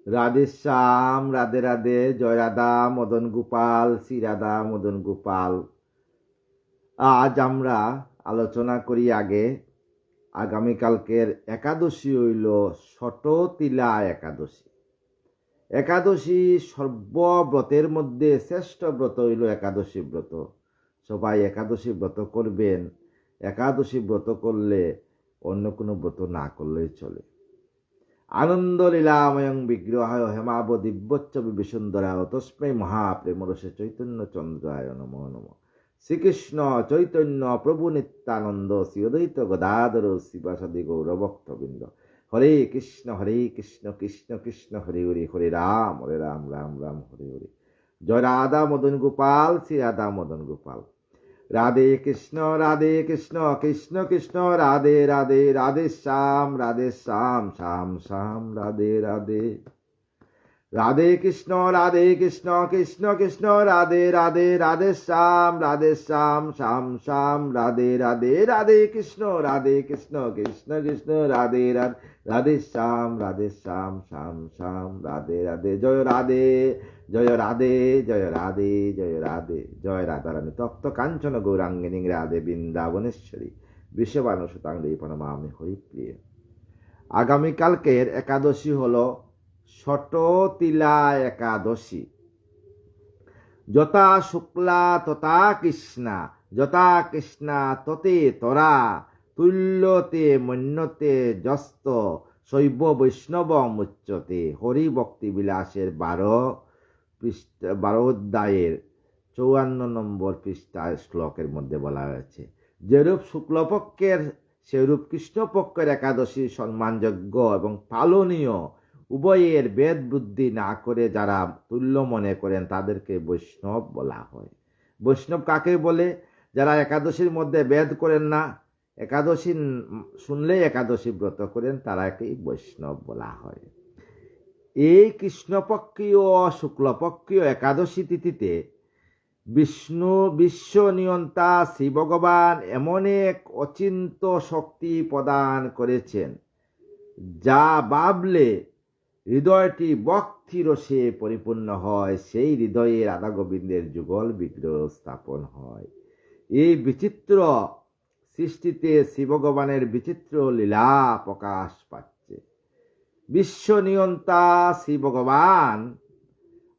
রাধে শ্যাম, রাধে রাধে, জয় রাধা মদন গোপাল, শ্রী রাধা মদন গোপাল। আজ আমরা আলোচনা করি আগামীকালকের একাদশী হইল ষটতিলা একাদশী। একাদশী সর্বব্রতের মধ্যে শ্রেষ্ঠ ব্রত হইল একাদশী ব্রত। সবাই একাদশী ব্রত করবেন। একাদশী ব্রত করলে অন্য কোনো ব্রত না করলেই চলে। আনন্দ লীলাময়ং বিগ্রহায় হেমাব দিব্যচ্চ বিভীষুন্দরায় তস্মৈ মহাপ্রেমরসে চৈতন্য চন্দ্রায় নমো নমঃ। শ্রীকৃষ্ণ চৈতন্য প্রভু নিত্যানন্দ শ্রী অদ্বৈত গদাধর শিবাসাদি গৌরভক্তবৃন্দ। হরে কৃষ্ণ কৃষ্ণ কৃষ্ণ হরে হরে, হরে রাম রাম রাম হরে হরে। জয় রাধা মদন গোপাল, শ্রী রাধা মদন গোপাল। রাধে কৃষ্ণ কৃষ্ণ কৃষ্ণ রাধে রাধে, রাধে শ্যাম শ্যাম শ্যাম রাধে রাধে। রাধে কৃষ্ণ কৃষ্ণ কৃষ্ণ রাধে রাধে, রাধে শ্যাম শ্যাম শ্যাম রাধে রাধে। রাধে কৃষ্ণ কৃষ্ণ কৃষ্ণ রাধে রাধে, রাধে শ্যাম শ্যাম শ্যাম রাধে রাধে। জয় রাধে জয় রাধে জয় রাধে জয় রাধে। জয় রাধারানী তপ্ত কাঞ্চন গৌরাঙ্গিনী রাধে বৃন্দাবনেশ্বরী বিশ্ববানুসুতাঙ্গী প্রণমামি হরিপ্রিয়। আগামীকালকের একাদশী হলো ষটতিলা একাদশী। যথা শুক্লা তথা কৃষ্ণা, যথা কৃষ্ণা ততে তরা, তুল্যতে মন্যতে যস্ত, শৈব বৈষ্ণব মুচ্যতে। হরি ভক্তি বিলাসের 12 অধ্যায়ের 54 নম্বর পৃষ্ঠার শ্লোকের মধ্যে বলা হয়েছে, যেরূপ শুক্লপক্ষের সেরূপ কৃষ্ণপক্ষের একাদশী সম্মানযোগ্য এবং পালনীয়। উভয়ের বেদ বুদ্ধি না করে যারা তুল্য মনে করেন তাদেরকে বৈষ্ণব বলা হয়। বৈষ্ণব কাকে বলে? যারা একাদশীর মধ্যে বেদ করেন না, একাদশী শুনলে একাদশী ব্রত করেন, তারাকেই বৈষ্ণব বলা হয়। এই কৃষ্ণপক্ষীয় শুক্লপক্ষীয় একাদশী তিথিতে বিশ্ব নিয়ন্তা শ্রী ভগবান এমন এক অচিন্ত শক্তি প্রদান করেছেন, যা ভাবলে হৃদয়টি ভক্তি রসে পরিপূর্ণ হয়। সেই হৃদয়ে রাধা গোবিন্দের যুগল বিগ্রহ স্থাপন হয়। এই বিচিত্র সৃষ্টিতে শ্রী ভগবানের বিচিত্র লীলা প্রকাশ পাচ্ছে। বিশ্ব নিয়ন্তা শ্রী ভগবান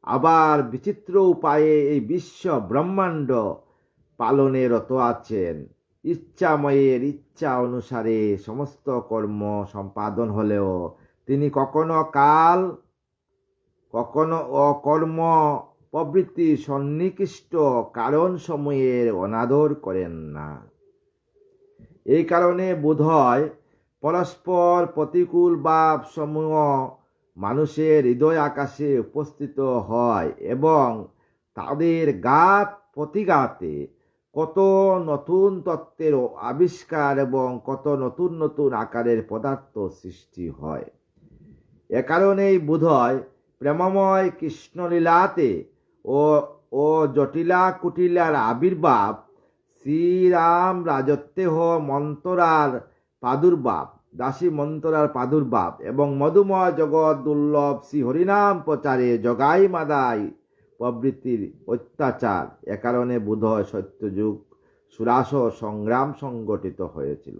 আবার বিচিত্র উপায়ে এই বিশ্ব ব্রহ্মাণ্ড পালনে রত আছেন। ইচ্ছাময়ের ইচ্ছা অনুসারে সমস্ত কর্ম সম্পাদন হলেও তিনি কখনো কাল কখনো অকর্ম প্রবৃত্তি সন্নিকৃষ্ট কারণ সমূহের অনাদর করেন না। এই কারণে বোধহয় পরস্পর প্রতিকূল ভাব সমূহ মানুষের হৃদয় আকাশে উপস্থিত হয় এবং তাদের ঘাত প্রতিঘাতে কত নতুন তত্ত্বের আবিষ্কার এবং কত নতুন নতুন আকারের পদার্থ সৃষ্টি হয়। এ কারণেই বোধহয় প্রেমময় কৃষ্ণলীলাতে ও জটিলা কুটিলার আবির্ভাব, শ্রীরাম রাজত্বেহ মন্তরার প্রাদুর্ভাব, দাসী মন্তরার প্রাদুর্ভাব এবং মধুময় জগৎ দুর্লভ শ্রী হরিনাম প্রচারে জগাই মাদাই প্রবৃত্তির অত্যাচার। এ কারণে বোধহয় সত্যযুগ সুরাস সংগ্রাম সংগঠিত হয়েছিল।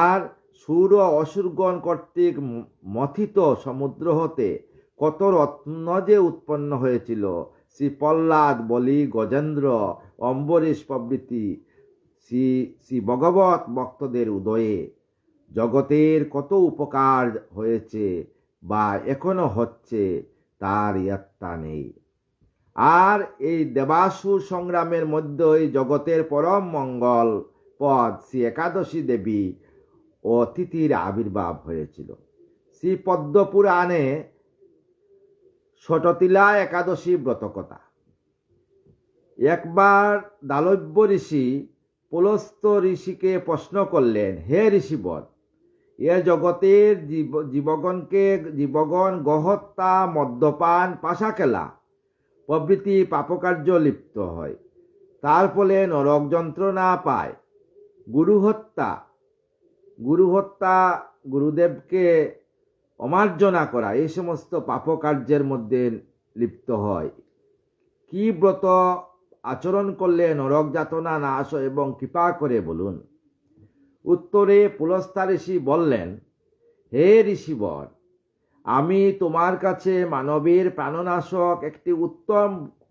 আর সুর ও অসুরগণ কর্তৃক মথিত সমুদ্র হতে কত রত্ন যে উৎপন্ন হয়েছিল। শ্রী প্রহ্লাদ, বলি, গজেন্দ্র, অম্বরীশ প্রভৃতি শ্রী ভগবত ভক্তদের উদয়ে জগতের কত উপকার হয়েছে বা এখনো হচ্ছে, তার ইয়াত্তা নেই। আর এই দেবাসুর সংগ্রামের মধ্যেই জগতের পরম মঙ্গল পদ শ্রী একাদশী দেবী ও তিথির আবির্ভাব হয়েছিল। শ্রী পদ্মপুরাণে ষটতিলা একাদশী ব্রতকথা। একবার দালব্য ঋষি পুলস্ত ঋষিকে প্রশ্ন করলেন, হে ঋষিবর, এ জগতের জীবগণ গহত্যা, মদ্যপান, পাশা খেলা প্রভৃতি পাপকার্য লিপ্ত হয়, তার ফলে নরক যন্ত্রণা পায়। গুরুহত্যা গুরুদেবকে অমার্জনা করা, এই সমস্ত পাপকার্যের মধ্যে লিপ্ত হয়। কি ব্রত আচরণ করলে নরক যাতনা নাশ হয় এবং কৃপা করে বলুন। উত্তরে পুলস্ত্য ঋষি বললেন, হে ঋষিবর, আমি তোমার কাছে মানবের প্রাণনাশক একটি উত্তম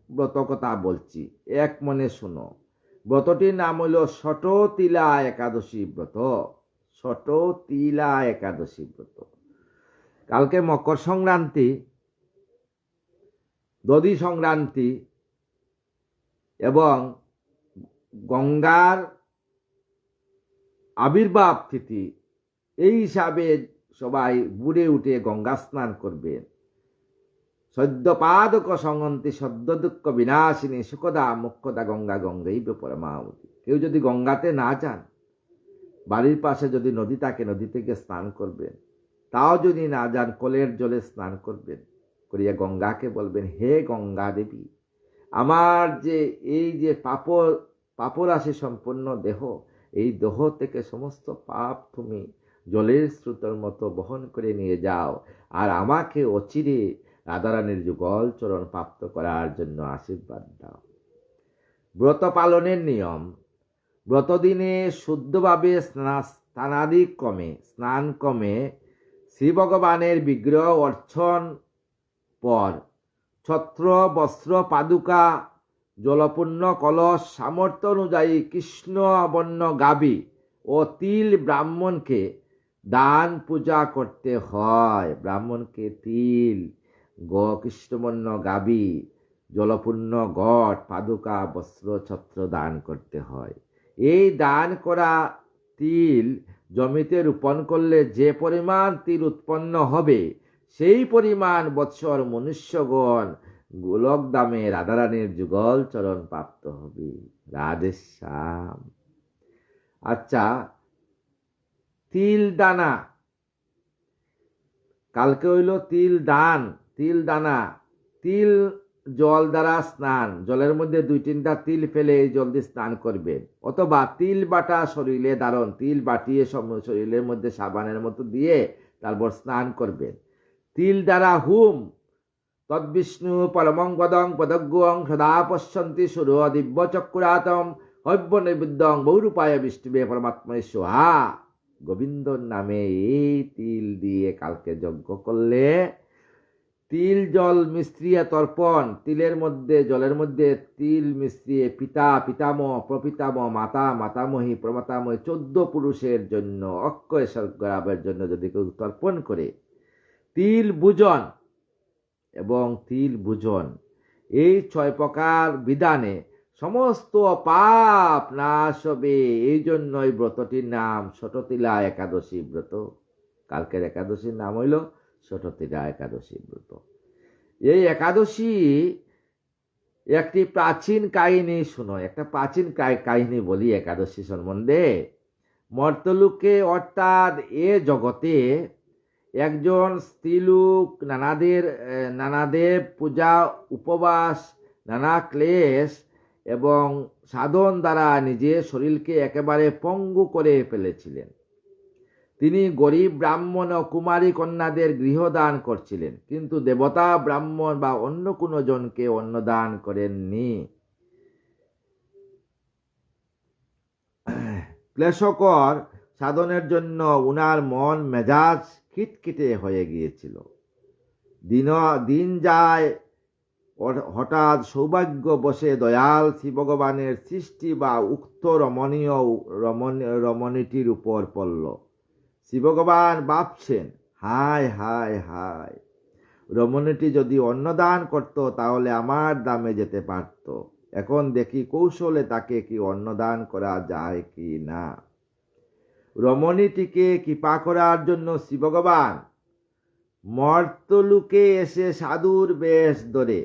ব্রত কথা বলছি, এক মনে শুনো। ব্রতটির নাম হইল ষটতিলা একাদশী ব্রত। ষটতিলা একাদশী ব্রত। কালকে মকর সংক্রান্তি, দধি সংক্রান্তি এবং গঙ্গার আবির্ভাব তিথি, এই হিসাবে সবাই বুড়ে উঠে গঙ্গা স্নান করবেন। সদ্যপাদক সংহন্তি সদ্য দুঃখ বিনাশিনী সুখদা মুখ্যদা গঙ্গা গঙ্গেই পরমাহুতি। কেউ যদি গঙ্গাতে না যান, বাড়ির পাশে যদি নদী থাকে, নদী থেকে স্নান করবেন। তাও যদি না যান, কলের জলে স্নান করবেন, করিয়া গঙ্গাকে বলবেন, হে গঙ্গা দেবী, আমার যে এই যে পাপরাশি সম্পন্ন দেহ, এই দেহ থেকে সমস্ত পাপ তুমি জলের স্রোতের মতো বহন করে নিয়ে যাও, আর আমাকে অচিরে রাধারানীর যুগল চরণ প্রাপ্ত করার জন্য আশীর্বাদ দাও। ব্রত পালনের নিয়ম: ব্রতদিনে শুদ্ধভাবে স্নান ক্রমে শ্রী ভগবানের বিগ্রহ অর্চন পর ছত্র বস্ত্র পাদুকা জলপূর্ণ কলস সামর্থ্য অনুযায়ী কৃষ্ণ বর্ণ গাভী ও তিল ব্রাহ্মণকে দান পূজা করতে হয়। ব্রাহ্মণকে তিল, কৃষ্ণবর্ণ গাভী, জলপূর্ণ ঘট, পাদুকা, বস্ত্র, ছত্র দান করতে হয়। এই দান করা তিল জমিতে রোপণ করলে যে পরিমাণ তিল উৎপন্ন হবে, সেই পরিমাণ বৎসর মনুষ্যগণ গোলক দামে রাধারানীর যুগল চরণ প্রাপ্ত হবে। রাধেশ্যাম। আচ্ছা, তিল দানা, কালকে হইল তিল দান, তিল দানা, তিল জল দ্বারা স্নান, জলের মধ্যে 2-3টা তিল ফেলে এই জল দিয়ে স্নান করবেন, অথবা তিল বাটা শরীরে ধারণ, তিল বাটিয়ে শরীরের মধ্যে সাবানের মতো দিয়ে তারপর স্নান করবেন। তিল দ্বারা হুম তদ্বিষ্ণু পরমঙ্গদং পদজ্ঞং সদা পশ্যন্তি সুর দিব্য চক্রাতম হব্য নৈবেদ্যং বহুরূপায় বিষ্ণুবে পরমাত্মনে সোহা। গোবিন্দর নামে এই তিল দিয়ে কালকে যজ্ঞ করলে, তিল জল মিশ্রিয়ে তর্পণ, তিলের মধ্যে জলের মধ্যে তিল মিশ্রিয়ে পিতা পিতামহ প্রপিতামহ মাতা মাতামহী প্রমাতামহী 14 পুরুষের জন্য অক্ষয় স্বর্গ লাভের জন্য যদি কেউ তর্পণ করে, তিল ভোজন এবং তিল ভোজন এই 6 প্রকার বিধানে সমস্ত পাপ নাশ হবে। এই জন্যই ব্রতটির নাম ষটতিলা একাদশী ব্রত। কালকের একাদশীর নাম হইল ষটতিলা একাদশী ব্রত। এই একাদশী একটি প্রাচীন কাহিনী শুনো, একটা প্রাচীন কাহিনী বলি একাদশী সম্বন্ধে। মর্তলোকে অর্থাৎ এ জগতে একজন স্ত্রীলোক নানাদেব পূজা, উপবাস, নানা ক্লেশ এবং সাধন দ্বারা নিজের শরীরকে একেবারে পঙ্গু করে ফেলেছিলেন। তিনি গরিব ব্রাহ্মণ ও কুমারী কন্যাদের গৃহদান করছিলেন, কিন্তু দেবতা, ব্রাহ্মণ বা অন্য কোনো জনকে অন্নদান করেননি। ক্লেশকর সাধনের জন্য উনার মন মেজাজ খিটখিটে হয়ে গিয়েছিল। দিন যায়, হঠাৎ সৌভাগ্য বসে দয়াল শ্রী ভগবানের সৃষ্টি বা উক্ত রমণীটির উপর পড়ল। শ্রী ভগবান ভাবছেন, হায় হায় হায়, রমণীটি যদি অন্নদান করত তাহলে আমার দামে যেতে পারত। এখন দেখি কৌশলে তাকে কি অন্নদান করা যায় কি না। রমণীটিকে কৃপা করার জন্য শ্রী ভগবান মর্তলোকে এসে সাধুর বেশ ধরে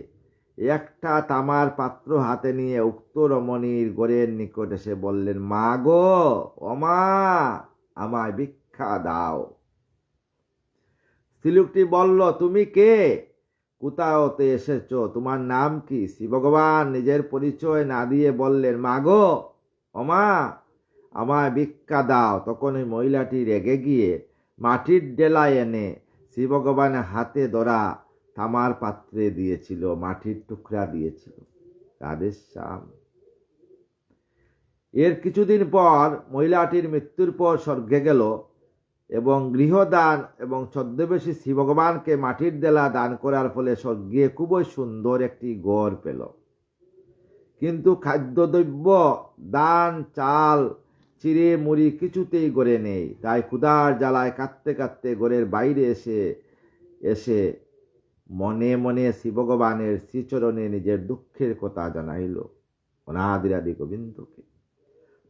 একটা তামার পাত্র হাতে নিয়ে উক্ত রমণীর ঘরের নিকট এসে বললেন, মা গো, ও মা, আমায় ভিক্ষা দাও। স্ত্রীলোকটি বলল, তুমি কে? কোথা হতে এসেছ? তোমার নাম কি? শ্রী ভগবান নিজের পরিচয় না দিয়ে বললেন, মা গো, ও মা, আমায় ভিক্ষা দাও। তখন ওই মহিলাটি রেগে গিয়ে মাটির ডেলা এনে শ্রী ভগবানের হাতে ধরা তামার পাত্রে দিয়েছিল, মাটির টুকরা দিয়েছিল। রাধেশ্যাম। এর কিছুদিন পর মহিলাটির মৃত্যুর পর স্বর্গে গেল এবং গৃহদান এবং ছদ্মবেশী শ্রী ভগবানকে মাটির দেলা দান করার ফলে স্বর্গে খুবই সুন্দর একটি ঘর পেল। কিন্তু খাদ্যদ্রব্য দান, চাল, চিড়ে মুড়ি কিছুতেই ঘরে নেই। তাই ক্ষুধার জ্বালায় কাঁদতে কাঁদতে ঘরের বাইরে এসে মনে মনে শ্রী ভগবানের শ্রীচরণে নিজের দুঃখের কথা জানাইল অনাদিরাদি গোবিন্দকে।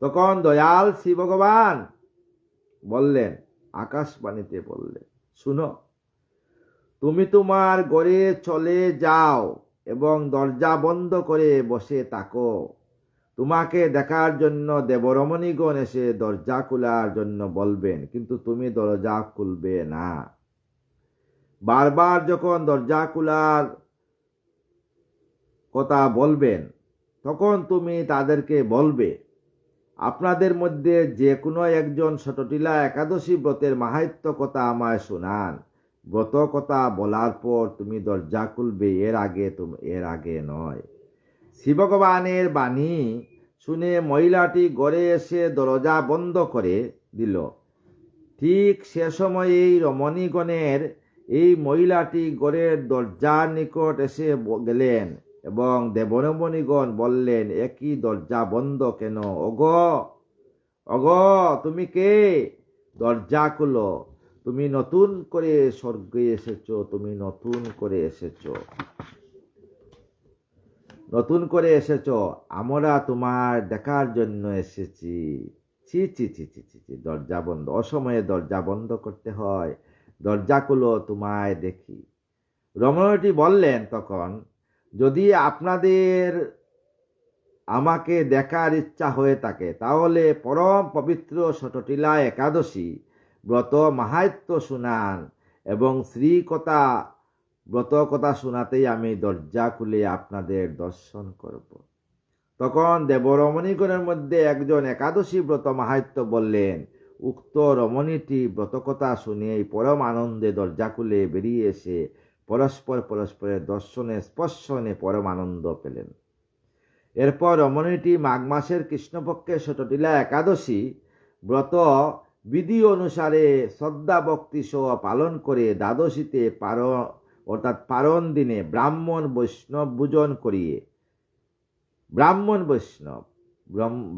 তখন দয়াল শ্রী ভগবান বললেন, আকাশবাণীতে বললেন, শুনো, তুমি তোমার ঘরে চলে যাও এবং দরজা বন্ধ করে বসে থাকো। তোমাকে দেখার জন্য দেবরমণীগণ এসে দরজা খোলার জন্য বলবেন, কিন্তু তুমি দরজা খুলবে না। বারবার যখন দরজা খোলার কথা বলবেন, তখন তুমি তাদেরকে বলবে, আপনাদের মধ্যে যে কোনো একজন ষটটিলা একাদশী ব্রতের মাহাত্ম্য কথা আমায় শোনান। ব্রত কথা বলার পর তুমি দরজা খুলবে, এর আগে নয়। শ্রী ভগবানের বাণী শুনে মহিলাটি ঘরে এসে দরজা বন্ধ করে দিল। ঠিক সে সময়েই রমণীগণের এই মহিলাটি ঘরের দরজার নিকট এসে গেলেন এবং দেবরমণীগণ বললেন, একই দরজা বন্ধ কেন? ওগো, তুমি কে? দরজা খুলো, তুমি নতুন করে স্বর্গে এসেছো, তুমি নতুন করে এসেছো, আমরা তোমার দেখার জন্য এসেছি। ছি ছি ছি ছি ছি ছি, দরজা বন্ধ। অসময়ে দরজা বন্ধ করতে হয়? দরজা খুলো, তোমায় দেখি। রমণীটি বললেন তখন, যদি আপনাদের আমাকে দেখার ইচ্ছা হয়ে থাকে তাহলে পরম পবিত্র ষটটিলা একাদশী ব্রত মাহাত্ম্য শুনান এবং ব্রত কথা শোনাতেই আমি দরজা খুলে আপনাদের দর্শন করব। তখন দেবরমণীগণের মধ্যে একজন একাদশী ব্রত মাহাত্ম্য বললেন। উক্ত রমণীটি ব্রতকথা শুনেই পরম আনন্দে দরজা খুলে বেরিয়ে এসে পরস্পরের দর্শনে স্পর্শনে পরম আনন্দ পেলেন। এরপর রমণীটি মাঘ মাসের কৃষ্ণপক্ষের ষটটিলা একাদশী ব্রত বিধি অনুসারে শ্রদ্ধা ভক্তি সহ পালন করে দ্বাদশীতে অর্থাৎ পারণ দিনে ব্রাহ্মণ বৈষ্ণব পূজন করিয়ে,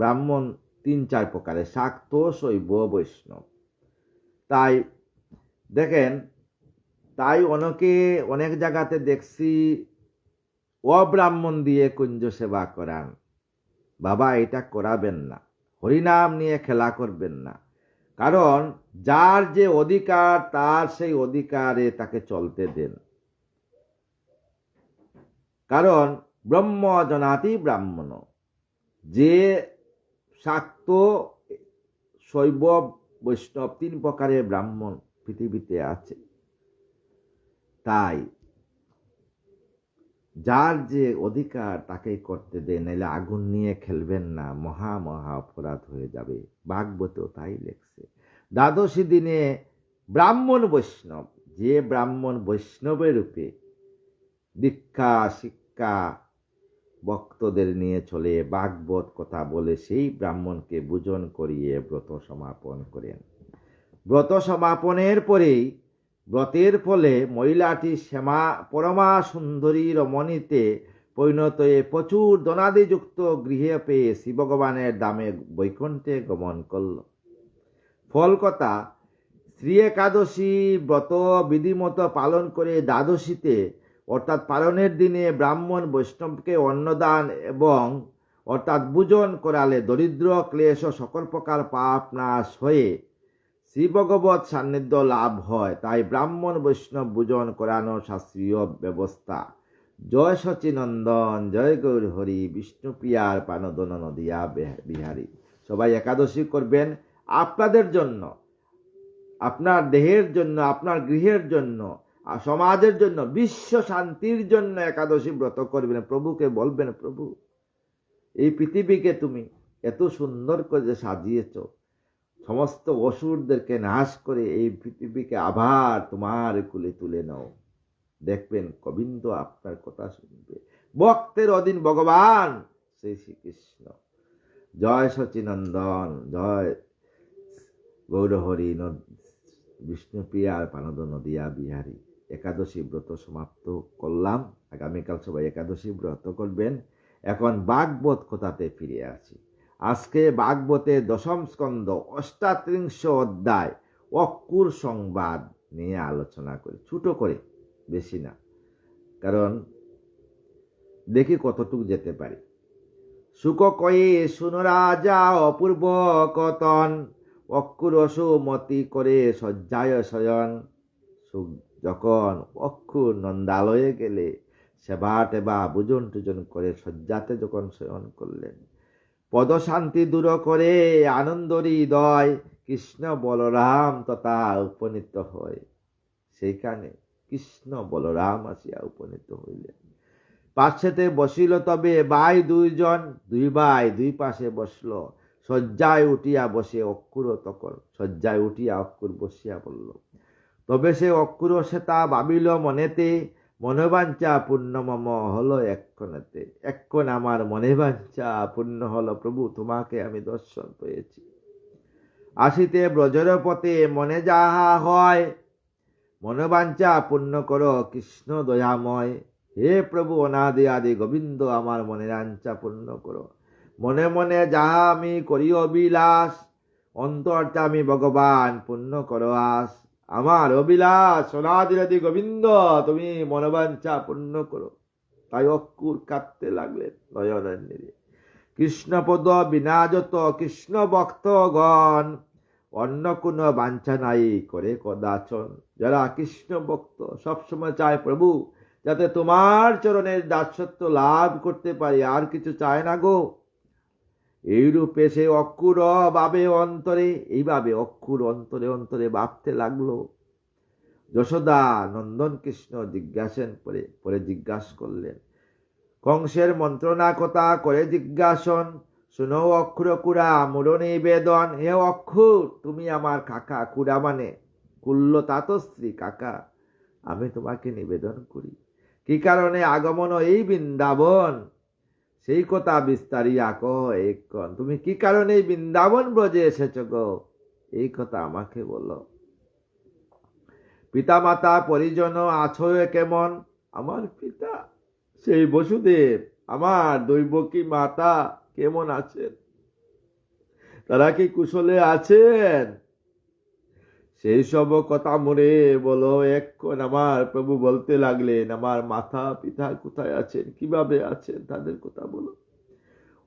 ব্রাহ্মণ 3-4 প্রকারের, শাক্ত, শৈব, বৈষ্ণব। তাই দেখেন, অনেক জায়গাতে দেখছি অব্রাহ্মণ দিয়ে কুঞ্জ সেবা করান। বাবা, এটা করাবেন না। হরিনাম নিয়ে খেলা করবেন না। কারণ যার যে অধিকার, তার সেই অধিকারে তাকে চলতে দেন। কারণ ব্রহ্ম জনাতি ব্রাহ্মণ, যে শাক্ত, শৈব, বৈষ্ণব 3 প্রকারের ব্রাহ্মণ পৃথিবীতে আছে। তাই যার যে অধিকার তাকে করতে দেন, নাহলে আগুন নিয়ে খেলবেন না, মহা অপরাধ হয়ে যাবে। ভাগবতেও তাই লেখছে। দ্বাদশী দিনে ব্রাহ্মণ বৈষ্ণব, যে ব্রাহ্মণ বৈষ্ণবের রূপে দীক্ষা শিক্ষা ভক্তদের নিয়ে চলে, ভাগবত কথা বলে, সেই ব্রাহ্মণকে পূজন করিয়ে ব্রত সমাপন করেন। ব্রত সমাপনের পরেই ব্রতের ফলে মহিলাটি পরমা সুন্দরী রমণীতে পরিণত হয়ে প্রচুর ধনাদিযুক্ত গৃহে পেয়ে শ্রী ভগবানের দামে বৈকুণ্ঠে গমন করল। ফল কথা, শ্রী একাদশী ব্রত বিধিমতো পালন করে দ্বাদশীতে অর্থাৎ পালনের দিনে ব্রাহ্মণ বৈষ্ণবকে অন্নদান এবং অর্থাৎ পূজন করালে দরিদ্র ক্লেশ ও সকল প্রকার পাপ নাশ হয়ে শ্রী ভগবত সান্নিধ্য লাভ হয়। তাই ব্রাহ্মণ বৈষ্ণব পূজন করানো শাস্ত্রীয় ব্যবস্থা। জয় সচিনন্দন, জয় গৌর হরি, বিষ্ণুপ্রিয়ার পানদন নদিয়া বিহারী। সবাই একাদশী করবেন আপনাদের জন্য, আপনার দেহের জন্য, আপনার গৃহের জন্য, সমাজের জন্য, বিশ্ব শান্তির জন্য একাদশী ব্রত করবেন। প্রভুকে বলবেন, প্রভু, এই পৃথিবীকে তুমি এত সুন্দর করে সাজিয়েছ, সমস্ত অসুরদেরকে নাশ করে এই পৃথিবীকে আবার তোমার কুলে তুলে নাও। দেখবেন গোবিন্দ আপনার কথা শুনবে। ভক্তের অধীন ভগবান শ্রী শ্রীকৃষ্ণ। জয় সচিনন্দন, জয় গৌরহরি বিষ্ণুপ্রিয়ার পানদ নদিয়া বিহারী। একাদশী ব্রত সমাপ্ত করলাম। আগামীকাল সবাই একাদশী ব্রত করবেন। এখন ভাগবত কথাতে ফিরে আসি। আজকে ভাগবতের 10ম স্কন্ধ 38 অধ্যায় অক্কুর সংবাদ নিয়ে আলোচনা করি, ছোট করে, বেশি না, কারণ দেখি কতটুকু যেতে পারি। সুখ কয়ে শুনো রাজা অপূর্ব কথন, অক্ষুর সুমতি করে শয্যায় শয়ন। যখন অক্ষুর নন্দালয়ে গেলে সেবা টেবা ভোজন টুজন করে শয্যাতে যখন শয়ন করলেন, পদশান্তি দূর করে আনন্দরী হৃদয় কৃষ্ণ বলরাম তথা উপনীত হয়। সেইখানে কৃষ্ণ বলরাম আসিয়া উপনীত হইলেন। পাশেতে বসিল তবে ভাই দুইজন, দুই ভাই দুই পাশে বসল। শয্যায় উঠিয়া বসে অক্ষুর তখন শয্যায় উঠিয়া অক্ষুর বসিয়া বলল। তবে সে অক্ষুর সে তা ভাবিল মনেতে, মনোবাঞ্ছা পূর্ণ মম হলো এক্ষণেতে। এক্ষণ আমার মনোবাঞ্ছা পূর্ণ হলো, প্রভু তোমাকে আমি দর্শন পেয়েছি। আসিতে ব্রজর পথে মনে যাহা হয়, মনোবাঞ্ছা পূর্ণ করো কৃষ্ণ দয়াময়। হে প্রভু অনাদি আদি গোবিন্দ আমার মনের বাঞ্ছা পূর্ণ করো। মনে মনে যাহা আমি করি অবিলাস, অন্তরটা আমি ভগবান পূর্ণ করো আস। আমার অবিলাস অনাদি আদি গোবিন্দ তুমি মনোবাঞ্ছা পূর্ণ করো। তাই অক্ষুর কাঁদতে লাগলেন নয়নের নীরে। কৃষ্ণপদ বিনাজত কৃষ্ণ ভক্তগণ, অন্য কোনো বাঞ্ছা নাই করে কদাচন। যারা কৃষ্ণ ভক্ত সবসময় চায় প্রভু যাতে তোমার চরণের দাসত্ব লাভ করতে পারি, আর কিছু চায় না গো। এইরূপে সে অক্ষুর ভাবে অন্তরে, এইভাবে অক্ষুর অন্তরে অন্তরে ভাবতে লাগলো। যশোদা নন্দন কৃষ্ণ জিজ্ঞাসেন পরে জিজ্ঞাসা করলেন, কংসের মন্ত্রণা কথা করে জিজ্ঞাসন, শুনো অক্ষুর কুড়া মূল নিবেদন। হে অক্ষুর, তুমি আমার কাকা, কুড়া মানে কুল্ল তাতশ্রী কাকা, আমি তোমাকে নিবেদন করি। কি কারণে আগমন এই বৃন্দাবন, সেই কথা বিস্তারিয়া কহ এক্ষণ। তুমি কি কারণে এই বৃন্দাবন ব্রজে এসেছ গো, এই কথা আমাকে বলো। পিতা মাতা পরিজন আছো কেমন? আমার পিতা সেই বসুদেব, আমার দৈবকী মাতা কেমন আছেন? তারা কি কুশলে আছেন? সেই সব কথা মনে বলো এক্ষণ। আমার প্রভু বলতে লাগলেন, আমার মাতা পিতা কোথায় আছেন, কিভাবে আছেন, তাদের কথা বলো।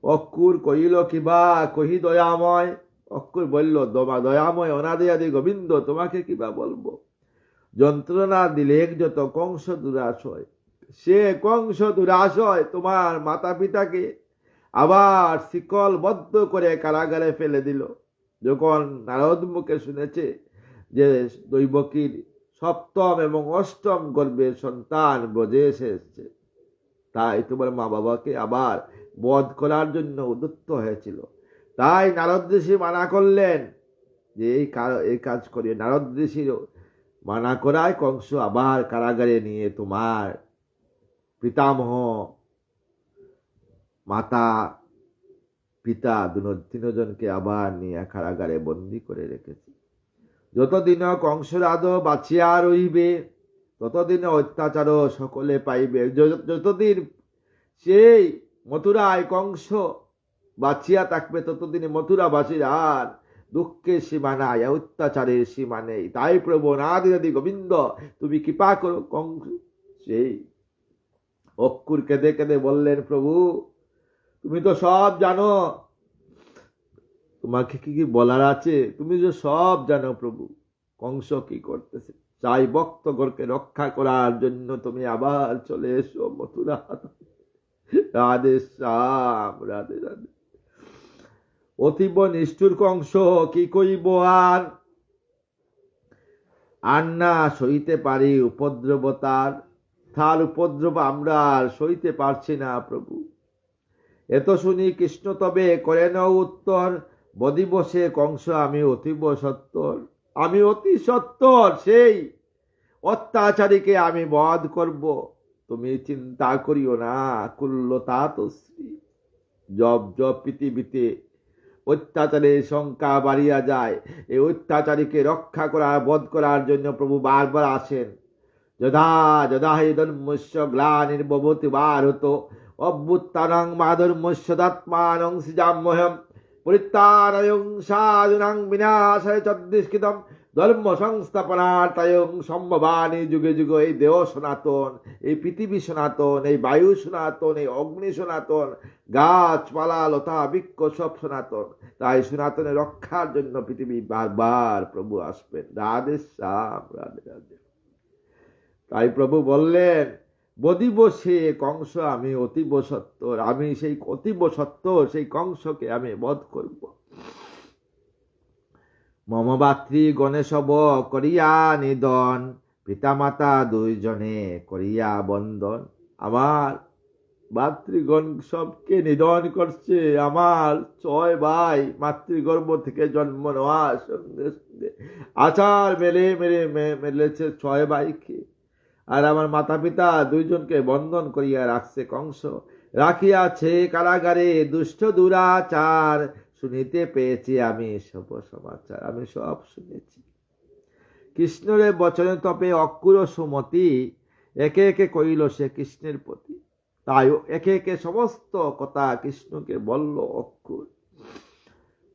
অক্ষুর কহিল কিবা কহি দয়াময়। অক্ষুর বলল, দয়াময় অনাদি আদি গোবিন্দ তোমাকে কিবা বলবো। যন্ত্রণা দিলে যত কংস দুরাশয়, সে কংস দুরাশয় তোমার মাতা পিতাকে আবার শিকল বদ্ধ করে কারাগারে ফেলে দিল। যখন নারদ মুখে শুনেছে যে দৈবকীর 7ম এবং 8ম গর্ভের সন্তান ব্রজে এসেছে, তাই তোমার মা বাবাকে আবার বধ করার জন্য উদ্যত হয়েছিল। তাই নারদ ঋষি মানা করলেন যে এই কাজ করিয়ে। নারদ ঋষির মানা করায় কংস আবার কারাগারে নিয়ে তোমার পিতামহ, মাতা, পিতা তিনজনকে আবার নিয়ে কারাগারে বন্দী করে রেখেছে। যতদিন কংসরাজ বাঁচিয়া রহিবে, ততদিন অত্যাচার সকলে পাইবে। যতদিন সেই মথুরায় কংস বাঁচিয়া থাকবে, ততদিন মথুরাবাসীর আর দুঃখের সীমা নাই, অত্যাচারের সীমা নেই। তাই প্রভু অনাদি গোবিন্দ তুমি কৃপা করো। কংস সেই অক্ষুর কেঁদে কেঁদে বললেন, প্রভু তুমি তো সব জানো, তোমাকে কি কি বলার আছে, তুমি যে সব জানো প্রভু। কংস কি করতেছে, চাই ভক্তগণকে রক্ষা করার জন্য তুমি আবার চলে এসো মথুরা। রাধে শ্যাম, রাধে রাধে। অতীব নিষ্ঠুর কংস কি কইব আর, না সইতে পারি উপদ্রব তার উপদ্রব আমরা আর সইতে পারছি না প্রভু। এত শুনি কৃষ্ণ তবে করেন উত্তর, বদিবসে কংস আমি অতীব সত্তর, আমি অতি সত্তর, সেই অত্যাচারীকে আমি বধ করব। তুমি চিন্তা করিও না, কুল্লতা তো শ্রী। জব জব পৃথিবীতে অত্যাচারের সংখ্যা বাড়িয়া যায়, এই অত্যাচারীকে রক্ষা করার, বধ করার জন্য প্রভু বারবার আসেন। যদা যদা হি ধর্মস্য গ্লানির্ভবতি ভারত অভ্যুত্থানং মাধর্মস্যদাত্মানং সৃজাম্যহম পরিত্রাণায়ং সাধুনাং বিনাশায় চদ্দিষ্কৃতম ধর্ম সংস্থাপনার্থায়ং সম্ভবানি যুগে যুগে। এই দেহ সনাতন, এই পৃথিবী সনাতন, এই বায়ু সনাতন, এই অগ্নি সনাতন, গাছপালা লতা বৃক্ষ সব সনাতন। তাই সনাতনের রক্ষার জন্য পৃথিবী বারবার প্রভু আসবেন। রাধে শ্যাম, রাধে রাধে। তাই প্রভু বললেন, বদিবসে কংস আমি অতীব সত্তর, আমি সেই অতীব সত্তর, সেই কংসকে আমি বধ করব। মম ভাতৃ গণেশব করিয়া নিদন, পিতামাতা দুইজনে করিয়া বন্দন। আমার ভাতৃগণ সবকে নিধন করছে। আমার 6 ভাই মাতৃগর্ভ থেকে জন্ম নেওয়ার সঙ্গে সঙ্গে আচার মেলেছে 6 ভাইকে। আর আমার মাতা পিতা দুইজনকে বন্ধন করিয়া রাখছে কংস, রাখিয়াছে কারাগারে দুষ্ট দুরাচার। শুনিতে পেয়েছি আমি সব সমাচার, আমি সব শুনেছি। কৃষ্ণরে বচনে তপে অকুর সুমতি, একে একে কইল সে কৃষ্ণের প্রতি। তাই একে একে সমস্ত কথা কৃষ্ণকে বলল অকুর।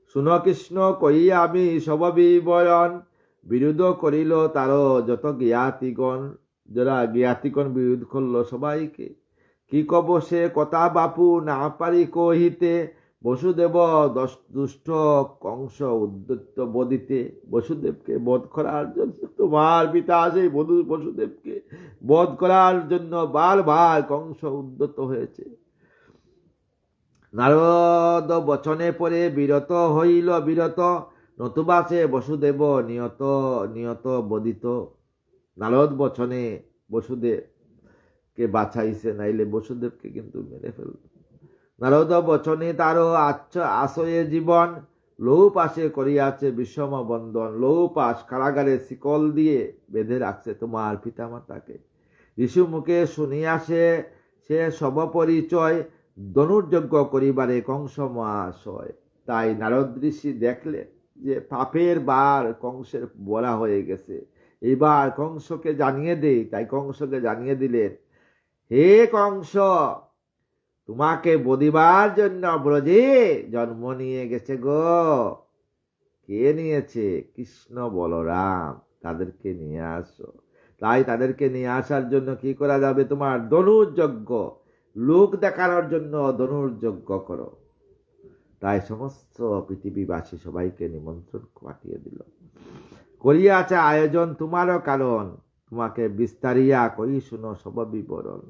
শুন কৃষ্ণ কইয়া আমি সব বিবরণ, বিরোধ করিল তার যত জ্ঞাতিগণ। যারা জ্ঞাতিগণ বিরোধ করলো সবাইকে। কি কব সে কথা বাপু না পারি কহিতে, বসুদেব দুষ্ট কংস উদ্যত বদিতে। বসুদেবকে বধ করার জন্য তোমার পিতা সেই বসুদেবকে বধ করার জন্য বারবার কংস উদ্যত হয়েছে। নারদ বচনে পরে বিরত হইল বিরত, নতুবা সে বসুদেব নিয়ত নিয়ত বদিত। নারদ বচনে বসুদেবকে বাঁচাইছে, নাইলে বসুদেবকে কিন্তু মেরে ফেলল। নারদ বচনে তার আশ্রয়ে জীবন, লৌপাশে করিয়াছে বিষম বন্ধন। লৌপাশ কারাগারে শিকল দিয়ে বেঁধে রাখছে তোমার পিতামাতাকে। ঋষি মুখে শুনিয়া সে সব পরিচয়, ধনুর্যজ্ঞ করিবারে কংস মহাশয়। তাই নারদ ঋষি দেখলেন যে পাপের বার কংসের বলা হয়ে গেছে, এবার কংসকে জানিয়ে দেই। তাই কংসকে জানিয়ে দিলেন, হে কংস, তোমাকে বদিবার জন্য ব্রজে জন্ম নিয়ে গেছে গো। কে নিয়েছে? কৃষ্ণ বলরাম। তাদেরকে নিয়ে আসো। তাই তাদেরকে নিয়ে আসার জন্য কি করা যাবে? তোমার ধনুর্যজ্ঞ, লোক দেখানোর জন্য ধনুর্যজ্ঞ করো। তাই সমস্ত পৃথিবীবাসী সবাইকে নিমন্ত্রণ পাঠিয়ে দিল। করিয়াছে আয়োজন তোমারও কারণ, তোমাকে বিস্তারিয়া কই শুনো সব বিবরণ।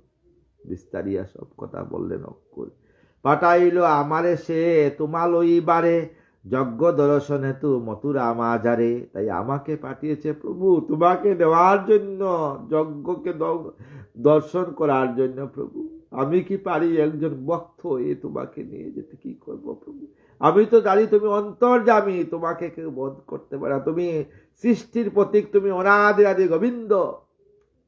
বিস্তারিয়া সব কথা বললেন অকুল। পাঠাইল আমারে সে তোমা লইবারে, যজ্ঞ দর্শন হেতু মথুরা মাজারে। তাই আমাকে পাঠিয়েছে প্রভু তোমাকে দেওয়ার জন্য, যজ্ঞকে দর্শন করার জন্য। প্রভু আমি কি পারি একজন ভক্ত হয়ে তোমাকে নিয়ে যেতে? কি করবো প্রভু? আমি তো জানি তুমি অন্তর্যামী, তোমাকে কেউ বধ করতে পারে। তুমি সৃষ্টির প্রতীক, তুমি অনাদি আদি গোবিন্দ।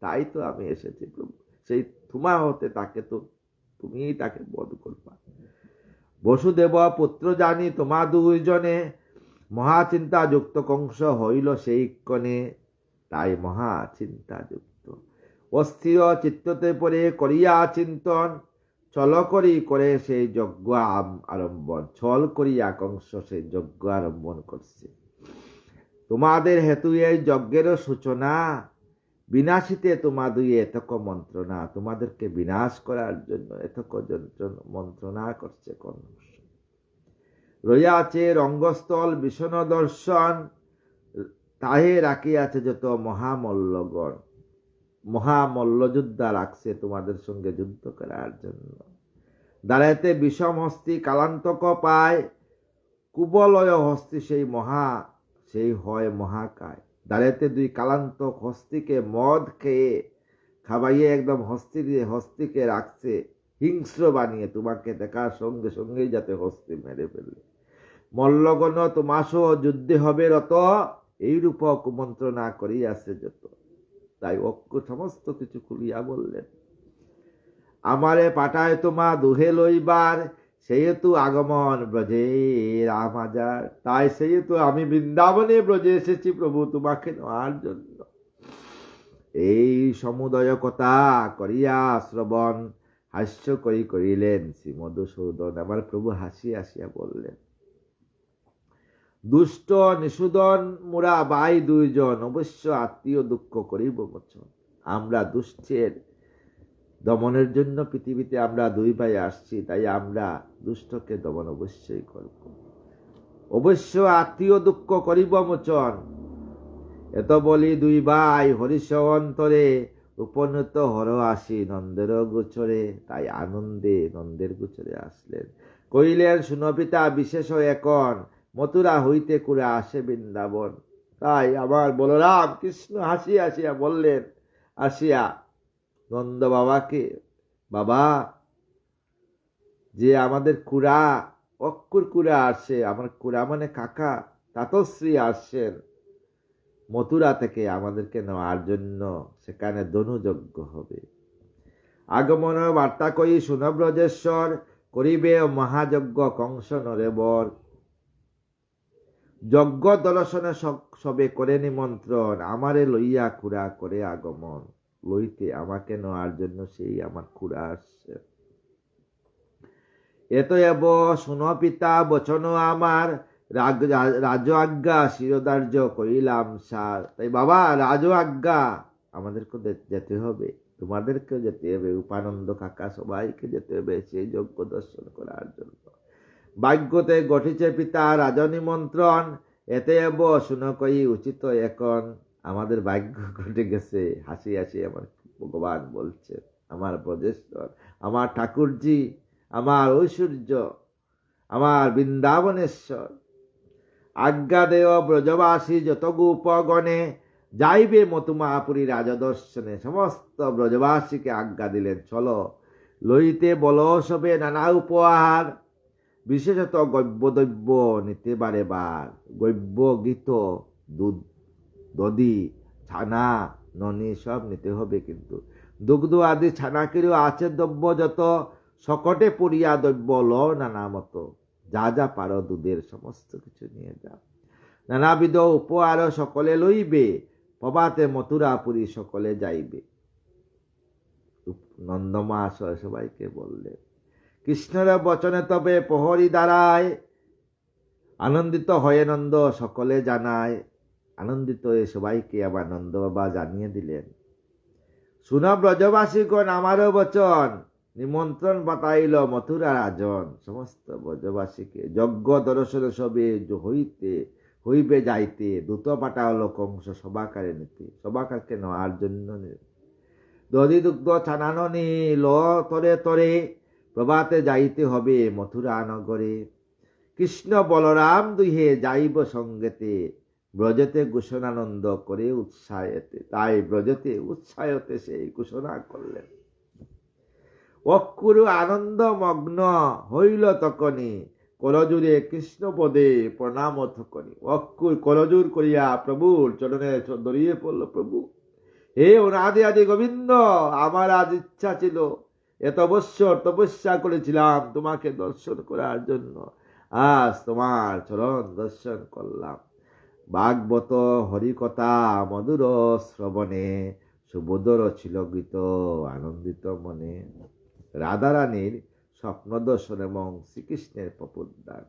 তাই তো আমি এসেছি প্রভু, সেই তোমা হতে তাকে তো তুমিই তাকে বধ করবা। বসুদেব পুত্র জানি তোমা দুইজনে, মহাচিন্তা যুক্ত কংস হইল সেই ক্ষণে। তাই মহাচিন্তা যুক্ত অস্থির চিত্ততে পরে করিয়া চিন্তন, ছল করি করে সেই যজ্ঞ আরম্ভন। ছল করিয়া কংস সেই যজ্ঞ আরম্ভন করছে। তোমাদের হেতু এই যজ্ঞেরও সূচনা, বিনাশিতে তোমা দুই এতক মন্ত্রণা। তোমাদেরকে বিনাশ করার জন্য এতক মন্ত্রণা করছে কংস। রইয়াছে রঙ্গস্থল বিষণ দর্শন, তাহে রাখিয়াছে যত মহামল্লগণ। মহামল্লযোদ্ধা রাখছে তোমাদের সঙ্গে যুদ্ধ করার জন্য। দাঁড়াইতে বিষম হস্তি কালান্তক পায়, কুবলয় হস্তি সেই হয় মহাকায়। দাঁড়াইতে 2 কালান্তক হস্তিকে মদ খেয়ে খাবাইয়ে একদম হস্তিকে রাখছে হিংস্র বানিয়ে, তোমাকে দেখার সঙ্গে সঙ্গেই যাতে হস্তি মেরে ফেলে। মল্লগণ তোমাস যুদ্ধে হবে রত, এইরূপ কুমন্ত্রণা করিয়াছে যত। তাই অক্ষু সমস্ত কিছু খুলিয়া বললেন, আমারে পাঠায় তোমা দুহে লইবার, সেহেতু আগমন ব্রজে রামাজার। তাই সেহেতু আমি বৃন্দাবনে ব্রজে এসেছি প্রভু তোমাকে নেওয়ার জন্য। এই সমুদয় কথা করিয়া শ্রবণ হাস্য করিলেন শ্রী মধুসূদন। আমার প্রভু হাসিয়া বললেন, দুষ্ট নিষূদন মোরা ভাই দুইজন, অবশ্য আত্মীয় দুঃখ করিব মোচন। আমরা দুষ্টের দমনের জন্য পৃথিবীতে আমরা দুই ভাই আসছি, তাই আমরা দুষ্টকে দমন অবশ্যই করব, অবশ্য আত্মীয় দুঃখ করিব মোচন। এত বলি দুই ভাই হরিষ অন্তরে, উপনীত হর আসি নন্দের গোচরে। তাই আনন্দে নন্দের গোচরে আসলেন। কইলেন, শুনো পিতা বিশেষ এখন, মথুরা হইতে করে আসে বৃন্দাবন। তাই আমার বলরাম কৃষ্ণ হাসিয়া বললেন, আসিয়া নন্দ বাবাকে, বাবা যে আমাদের কুড়া, অক্ষুর কুড়া আসে, আমার কুড়া মানে কাকা তাতশ্রী আসছেন মথুরা থেকে আমাদেরকে নেওয়ার জন্য, সেখানে ধনুযজ্ঞ হবে। আগমন বার্তা কই শুনো ব্রজেশ্বর, করিবে মহাযজ্ঞ কংস নরেবর। যজ্ঞ দর্শনে সবে করে নিমন্ত্রণ, আমারে লইয়া খুড়া করে আগমন। লইতে আমাকে নেওয়ার জন্য সেই আমার খুড়া আসছে। এত এব শুনো পিতা বচন আমার, রাজ আজ্ঞা শিরোধার্য করিলাম সার। তাই বাবা রাজ আজ্ঞা, আমাদেরকে যেতে হবে, তোমাদেরকেও যেতে হবে, উপানন্দ কাকা সবাইকে যেতে হবে সেই যজ্ঞ দর্শন করার জন্য। ভাগ্যতে ঘটিছে পিতা রাজ নিমন্ত্রণ, এতে এব শুনো কই উচিত এখন। আমাদের ভাগ্য ঘটে গেছে। হাসি আমার ভগবান বলছে, আমার ব্রজেশ্বর, আমার ঠাকুরজি, আমার ঐশ্বর্য, আমার বৃন্দাবনেশ্বর, আজ্ঞা দেয় ব্রজবাসী যত গোপগণে, যাইবে মথুমাপুরী রাজদর্শনে। সমস্ত ব্রজবাসীকে আজ্ঞা দিলেন, চলো লইতে বলো সবে নানা উপহার, বিশেষত গব্যদ্রব্য নিতে বারে বার। গব্য গীত, দুধ, দধি, ছানা, ননি সব নিতে হবে, কিন্তু দুগ্ধ আদি ছানাকেরও আছে দ্রব্য যত, সকটে পড়িয়া দ্রব্য ল নানা মতো। যা যা পারো দুধের সমস্ত কিছু নিয়ে যাও। নানাবিধ উপহার সকলে লইবে, প্রভাতে মথুরাপুরী সকলে যাইবে। নন্দমহাশয় সবাইকে বললেন। কৃষ্ণের বচনে তবে প্রহরী দাঁড়ায়, আনন্দিত হয়ে নন্দ সকলে জানায়। আনন্দিত হয়ে সবাইকে আবার নন্দ বাবা জানিয়ে দিলেন, শুনো ব্রজবাসীগণ আমারও বচন, নিমন্ত্রণ বাতাইল মথুরা রাজন। সমস্ত ব্রজবাসীকে যজ্ঞ দর্শনে সবে হইবে যাইতে, দূত পাঠালো কংস সভাকারে নিতে, সভাকারকে নেওয়ার জন্য। দধি দুগ্ধ ছানানো নিল তরে তরে, প্রভাতে যাইতে হবে মথুরা নগরে। কৃষ্ণ বলরাম দুহে যাইব সঙ্গেতে, ব্রজতে ঘোষণানন্দ করে উৎসাহেতে। তাই ব্রজতে উৎসাহতে সেই ঘোষণা করলেন। অক্ষুর আনন্দ মগ্ন হইল তখনই, করজুরে কৃষ্ণপদে প্রণাম তখনই। অক্ষুর করজুর করিয়া প্রভুর চরণে দড়িয়ে পড়ল। প্রভু হে অনাদি আদি গোবিন্দ, আমার আজ ইচ্ছা ছিল, এত বৎসর তপস্যা করেছিলাম তোমাকে দর্শন করার জন্য, আজ তোমার চরণ দর্শন করলাম। ভাগবত হরিকথা মধুর শ্রবণে, সুবোধর ছিল গীত আনন্দিত মনে। রাধারানীর স্বপ্ন দর্শন এবং শ্রীকৃষ্ণের প্রপোদ্দান।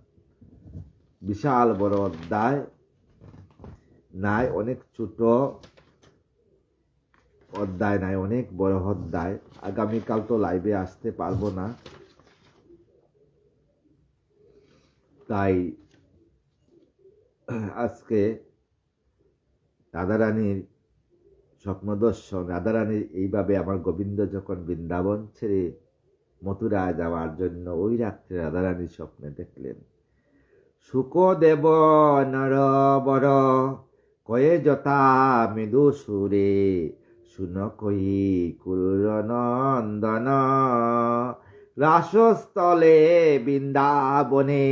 বিশাল বড় অধ্যায় নাই, অনেক ছোট অধ্যায় নাই, অনেক বড় অধ্যায়। আগামীকাল তো লাইভে আসতে পারবো না, তাই আজকে রাধারানীর স্বপ্নদর্শন, রাধারানীর এইভাবে আমার গোবিন্দ যখন বৃন্দাবন ছেড়ে মথুরা যাওয়ার জন্য ওই রাত্রে রাধারানীর স্বপ্নে দেখলেন। সুখদেব নরবর কয়ে যথা মৃদু সুরে, শুন কই কুরুর নন্দন, রাসস্থলে বৃন্দাবনে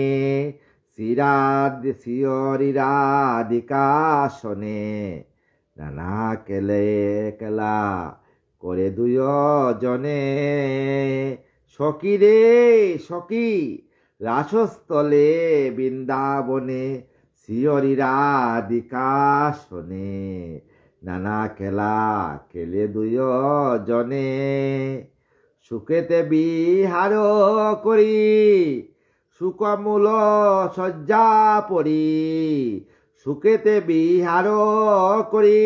চিয়ৰিৰাধিকাশনে নানা কেলা কৰে দুয়োজনে সখী ৰাসস্থলে বৃন্দাবনে চিয়ৰিৰাধিকাশনে নানা খেলে দুয়োজনে সুখেতে বিহাৰ কৰি সুকমূল শয্যা পৰি সুখেতে বিহাৰ কৰি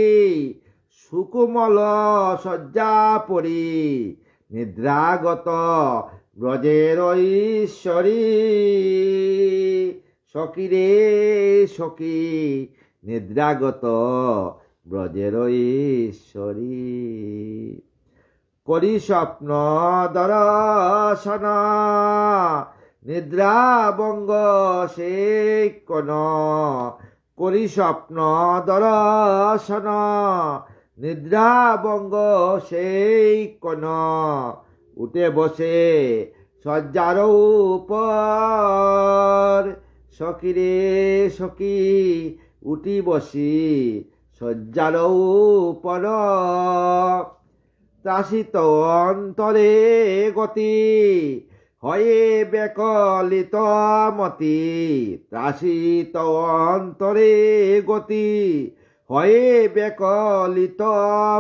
সুকোমল শয্যা পৰি নিদ্ৰাগত ব্ৰজেৰ ঈশ্বৰী সখী নিদ্ৰাগত ব্ৰজের ঈশ্বরী কৰি স্বপ্ন দৰ্শন নিদ্ৰাভংগ সেই কণ কৰি স্বপ্ন দৰ্শন নিদ্ৰাভংগ সেই কণ উঠে বসে শয্যার উপর সখী উঠি বসি শয্যার উপর ত্ৰাসিত অন্তরে গতি হয়ে বেকলিত মতি ত্ৰাসিত অন্তরে গতি হয়ে বেকলিত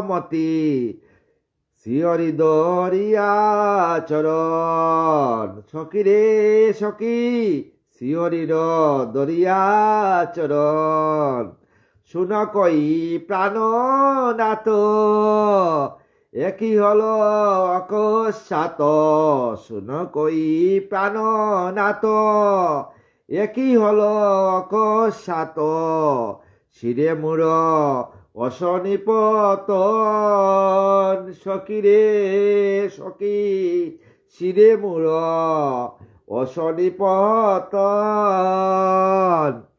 মতি শিয়রি দরিয়া চরণ সখী শিয়রির দরিয়া চরণ শুন কই প্রাণনাথ একই হল অকস্মাৎ শুন কই প্রাণনাথ একই হল অকস্মাৎ শিরে মূর অসনিপতন সখী শিরে মূর অসনিপতন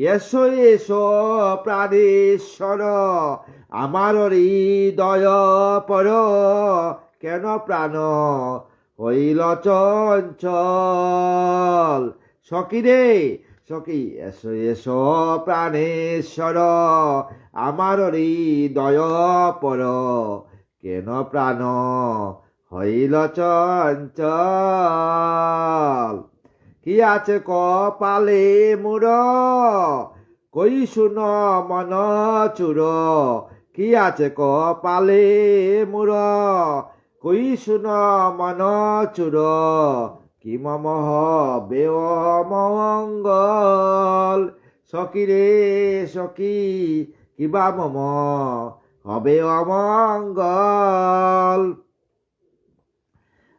এসো প্রাণেশ্বর আমার হৃদয় পর কেন প্রাণ হইল চঞ্চল সখী এসো প্রাণেশ্বর আমার হৃদয় পর কেন প্রাণ হইল চঞ্চল কি আছে কপালে মূর কই শুন মন চুর কি আছে কপালে মূর কই শুন মন চুর কি মম হবে অমঙ্গল সখী কিবা মম হবে অমঙ্গল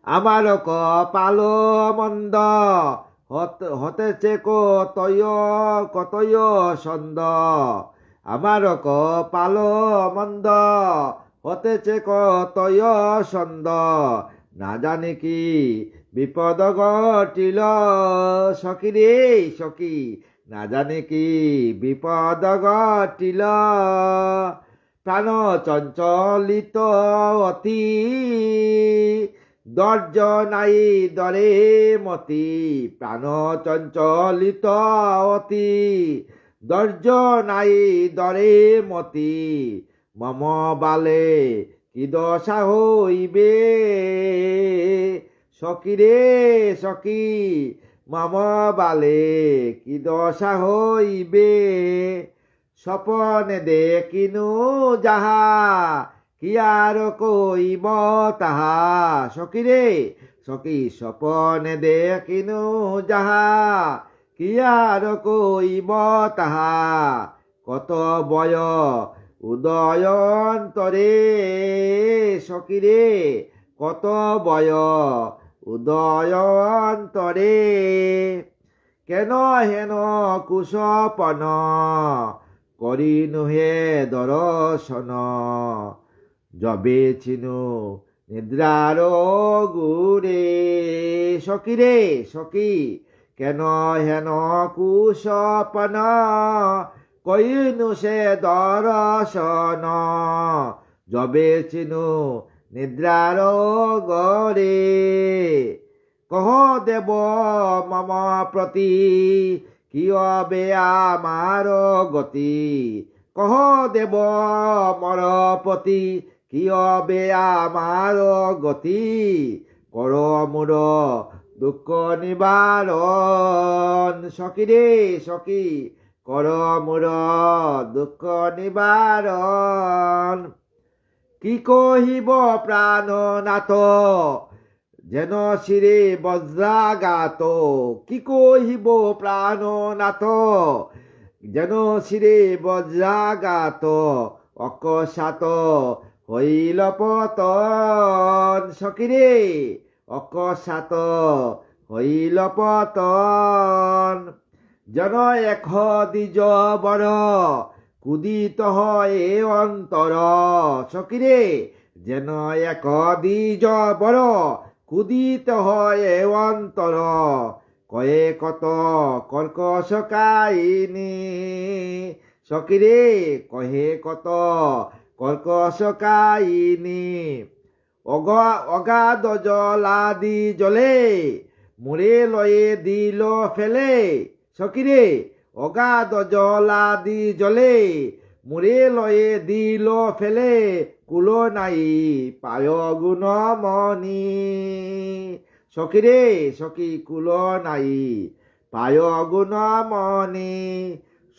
আমার কপাল মন্দ হতেছে কতয় ছন্দ আমার কপাল মন্দ হতেছে কতয় ছন্দ না জানি কি বিপদ ঘটিল সখী না জানি কি বিপদ ঘটিল প্রাণ চঞ্চলিত অতি দর্জ নাই দরে মতি প্রাণ চঞ্চলিত অতি দর্জ নাই দরে মতি মম বালে কি দশা হইবে সখী মম বালে কি দশা হইবে স্বপনে দেখিনু যাহা কি আর কইব তাহা সখী স্বপনে দেখিনু যাহা কি আর কইব তাহা কত বয় উদয়ন্তরে সখী কত বয় উদয়ন্তরে কেন হেন কুশপন করিনু হে দর্শন যবে চিনু নিদ্রার গুরে সখী কেন হেন কুশপন কইনু সে দর্শন যবে চিনু নিদ্রার গরে কহ দেব মম প্রতি কি হবে আমার গতি, কহ দেব মরপতি, কি হবে আমার গতি, কর মোর দুঃখ নিবারণ। সখী রে সখী, কর মোর দুঃখ নিবারণ। কি কহিব প্রাণনাথ, যেন শিরে বজ্রাঘাত, কি কহিব প্রাণনাথ, যেন শিরে বজ্রাঘাত, অকস্মাৎ হইল পতন। সখী রে অকস্মাৎ হইল পতন। যেন এখ দ্বিজ বর, কুদিত হয় অন্তর। সখী রে যেন এক দ্বিজ বর, কুদিত হয় অন্তর। কয়ে কত কর্কশ কাহিনী, সখী রে কহে কত কর্কশ কাহিনী। অগাধ জলাদি জলে, মোরে লয়ে দিল ফেলে। সখী রে অগাধ জলাদি জলে, মোরে লয়ে দিল ফেলে। কুল নাই পায় গুণমণি। সখী রে সখী, কুল নাই পায় গুণমণি।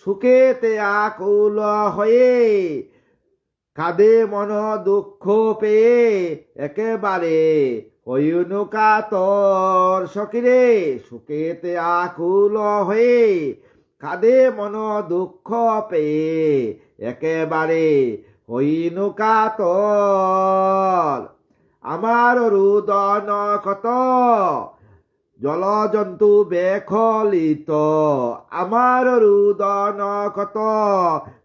সুখেতে আকুল হয়ে, কাঁদে মন দুঃখ পেয়ে, একেবারে হইনু কাতর। সখী রে সুখেতে আকুল হয়ে, কাঁদে মন দুঃখ পেয়ে, একেবারে হইনু কাতর। আমার রুদন কত, জলজন্তু বেখলিত। আমার রুদন কত,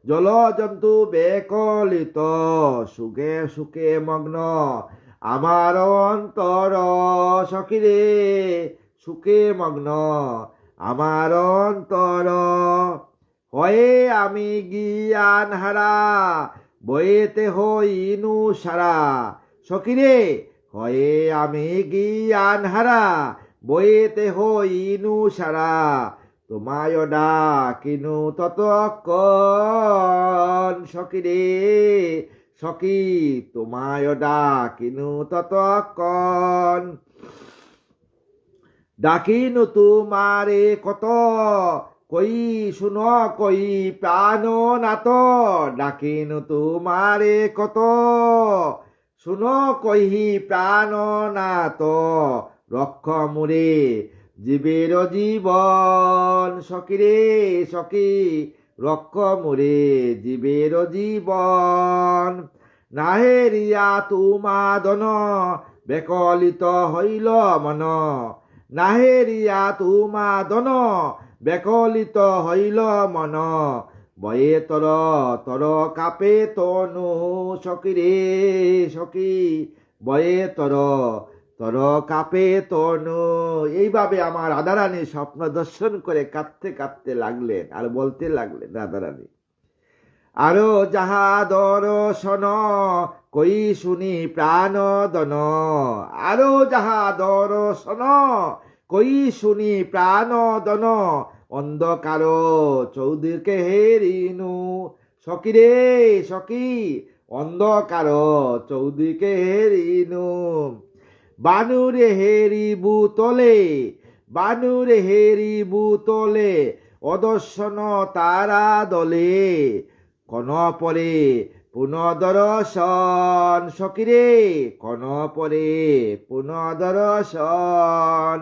জলজন্তু বেকলিত। সুখে সুখে মগ্ন আমার অন্তর। সখী রে সুখে মগ্ন আমার অন্তর। হয়ে আমি জ্ঞান হারা, বইতে হইনু সারা। সখী রে হয়ে আমি জ্ঞান হারা, বইতে হইনু সারা। তোমায় ডাকিনু ততক্ষণ। সখী রে সখী, তোমায় ডাকিনু ততক্ষণ। ডাকিনু তোমারে কত, কই শুন কই প্রাণনাথ। ডাকিনু তোমারে কত, শুন কহি প্রাণনাথ। রক্ষ মোরে জীবের জীবন। সখী রে সখী, রক্ষ মোরে জীবের জীবন। নাহেরিয়া তুমাদন, বেকলিত হইল মন। নাহেরিয়া তুমাদন, বেকলিত হইল মন। বয়ে তর তর কাপে তনু। সখী রে সখী, বয়ে তর তর কাপে তনু। এইভাবে আমার রাধারানী স্বপ্ন দর্শন করে কাঁদতে কাঁদতে লাগলেন, আর বলতে লাগলেন রাধারানী, আরো যাহা দর্শন কই শুনি প্রাণদন। আরো যাহা দর্শন কই শুনি প্রাণদন। অন্ধকার চৌদিকে হেরিনু। সখী রে সখী, অন্ধকার চৌদিকে হেরিনু। বানুরে হেরিবু তলে, বানুরে হেরিবু তলে। অদর্শন তারা দলে, কন পরে পুনঃদর্শন। সখী রে কন পরে পুনঃদর্শন।